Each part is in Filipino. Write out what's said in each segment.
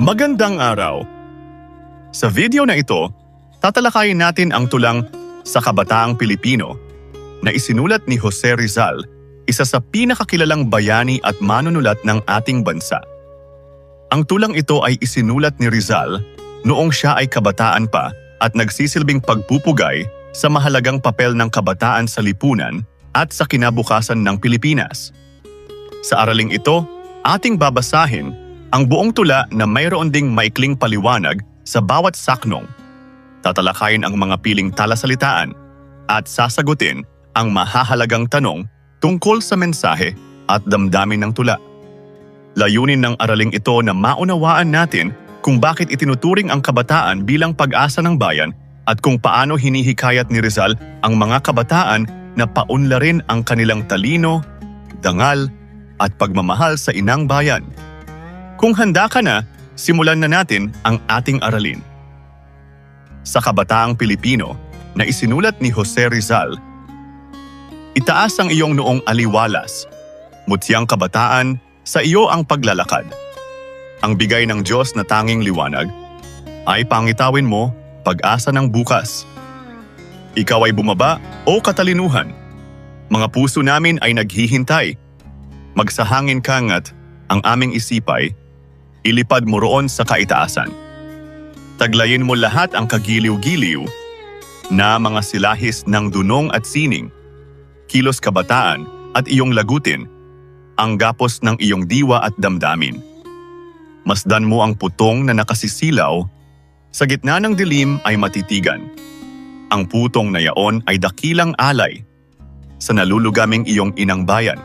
Magandang araw! Sa video na ito, tatalakayin natin ang tulang Sa Kabataang Pilipino na isinulat ni Jose Rizal, isa sa pinakakilalang bayani at manunulat ng ating bansa. Ang tulang ito ay isinulat ni Rizal noong siya ay kabataan pa at nagsisilbing pagpupugay sa mahalagang papel ng kabataan sa lipunan at sa kinabukasan ng Pilipinas. Sa araling ito, ating babasahin ang buong tula na mayroon ding maikling paliwanag sa bawat saknong. Tatalakayin ang mga piling talasalitaan at sasagutin ang mahahalagang tanong tungkol sa mensahe at damdamin ng tula. Layunin ng araling ito na maunawaan natin kung bakit itinuturing ang kabataan bilang pag-asa ng bayan at kung paano hinihikayat ni Rizal ang mga kabataan na paunlarin ang kanilang talino, dangal at pagmamahal sa inang bayan. Kung handa ka na, simulan na natin ang ating aralin. Sa Kabataang Pilipino na isinulat ni Jose Rizal. Itaas ang iyong noong aliwalas. Mutyang kabataan, sa iyo ang paglalakad. Ang bigay ng Diyos na tanging liwanag ay pangitawin mo pag-asa ng bukas. Ikaw ay bumaba o katalinuhan. Mga puso namin ay naghihintay. Magsahangin ka nga't ang aming isipay ilipad mo roon sa kaitaasan. Taglayin mo lahat ang kagiliw-giliw na mga silahis ng dunong at sining, kilos kabataan at iyong lagutin, ang gapos ng iyong diwa at damdamin. Masdan mo ang putong na nakasisilaw, sa gitna ng dilim ay matitigan. Ang putong na yaon ay dakilang alay sa nalulugaming iyong inang bayan.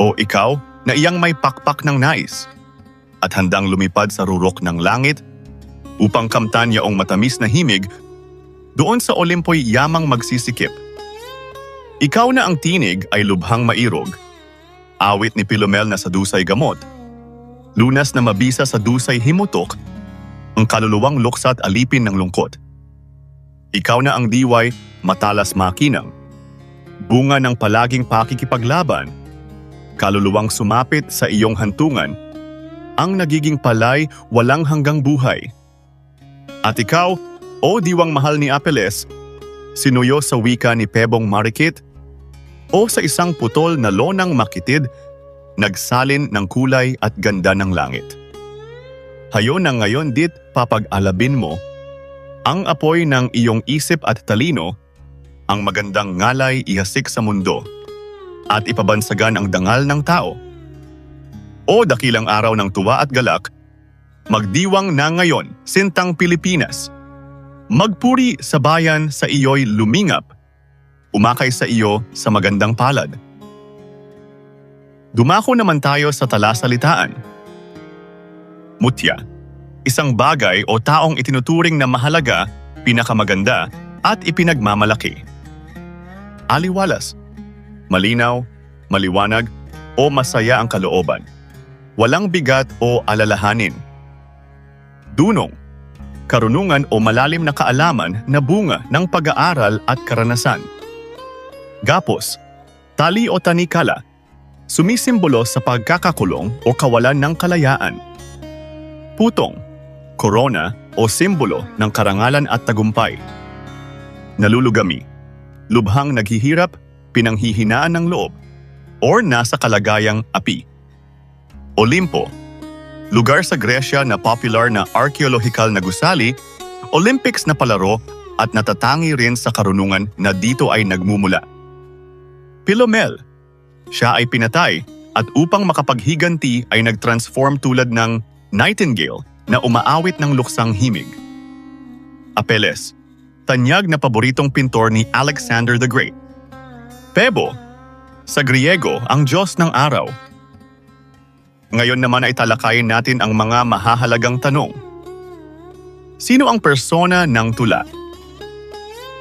O ikaw na iyang may pakpak ng nais, at handang lumipad sa rurok ng langit upang kamtan yaong matamis na himig doon sa Olimpo'y yamang magsisikip. Ikaw na ang tinig ay lubhang mairog, awit ni Pilomel na sa dusay gamot, lunas na mabisa sa dusay himutok, ang kaluluwang luksa at alipin ng lungkot. Ikaw na ang diway matalas makinang, bunga ng palaging pakikipaglaban, kaluluwang sumapit sa iyong hantungan, ang nagiging palay walang hanggang buhay. At ikaw, o diwang mahal ni Apeles, sinuyo sa wika ni Pebong Marikit, o sa isang putol na lonang makitid, nagsalin ng kulay at ganda ng langit. Hayo na ngayon dit papag-alabin mo ang apoy ng iyong isip at talino, ang magandang ngalay ihasik sa mundo, at ipabansagan ang dangal ng tao. O dakilang araw ng tuwa at galak, magdiwang na ngayon, sintang Pilipinas. Magpuri sa bayan sa iyo'y lumingap, umakay sa iyo sa magandang palad. Dumako naman tayo sa talasalitaan. Mutya, isang bagay o taong itinuturing na mahalaga, pinakamaganda at ipinagmamalaki. Aliwalas, malinaw, maliwanag o masaya ang kalooban. Walang bigat o alalahanin. Dunong, karunungan o malalim na kaalaman na bunga ng pag-aaral at karanasan. Gapos, tali o tanikala, sumisimbolo sa pagkakakulong o kawalan ng kalayaan. Putong, korona o simbolo ng karangalan at tagumpay. Nalulugami, lubhang naghihirap, pinanghihinaan ng loob, or nasa kalagayang api. Olimpo, lugar sa Gresya na popular na arkeolohikal na gusali, Olympics na palaro at natatangi rin sa karunungan na dito ay nagmumula. Pilomel, siya ay pinatay at upang makapaghiganti ay nagtransform tulad ng nightingale na umaawit ng luksang himig. Apeles, tanyag na paboritong pintor ni Alexander the Great. Pebo, sa Griego ang Diyos ng araw. Ngayon naman ay talakayin natin ang mga mahahalagang tanong. Sino ang persona ng tula?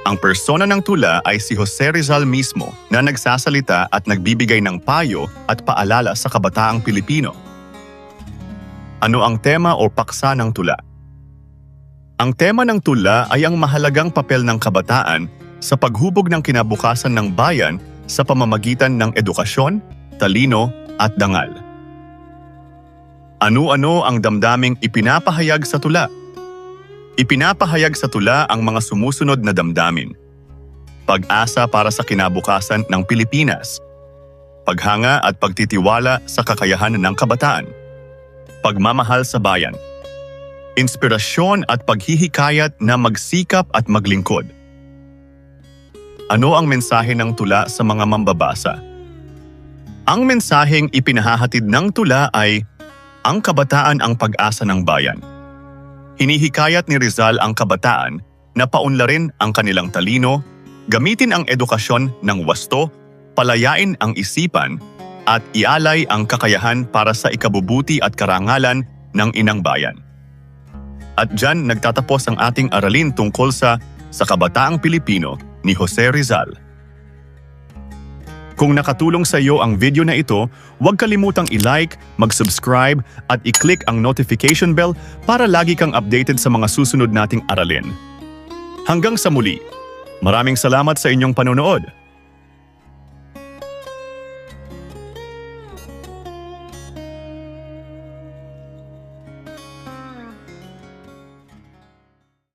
Ang persona ng tula ay si Jose Rizal mismo na nagsasalita at nagbibigay ng payo at paalala sa kabataang Pilipino. Ano ang tema o paksa ng tula? Ang tema ng tula ay ang mahalagang papel ng kabataan sa paghubog ng kinabukasan ng bayan sa pamamagitan ng edukasyon, talino at dangal. Ano-ano ang damdaming ipinapahayag sa tula? Ipinapahayag sa tula ang mga sumusunod na damdamin. Pag-asa para sa kinabukasan ng Pilipinas. Paghanga at pagtitiwala sa kakayahan ng kabataan. Pagmamahal sa bayan. Inspirasyon at paghihikayat na magsikap at maglingkod. Ano ang mensahe ng tula sa mga mambabasa? Ang mensaheng ipinahahatid ng tula ay, ang kabataan ang pag-asa ng bayan. Hinihikayat ni Rizal ang kabataan na paunlarin ang kanilang talino, gamitin ang edukasyon ng wasto, palayain ang isipan, at ialay ang kakayahan para sa ikabubuti at karangalan ng inang bayan. At dyan nagtatapos ang ating aralin tungkol sa Kabataang Pilipino ni Jose Rizal. Kung nakatulong sa iyo ang video na ito, huwag kalimutang i-like, mag-subscribe at i-click ang notification bell para lagi kang updated sa mga susunod nating aralin. Hanggang sa muli, maraming salamat sa inyong panonood.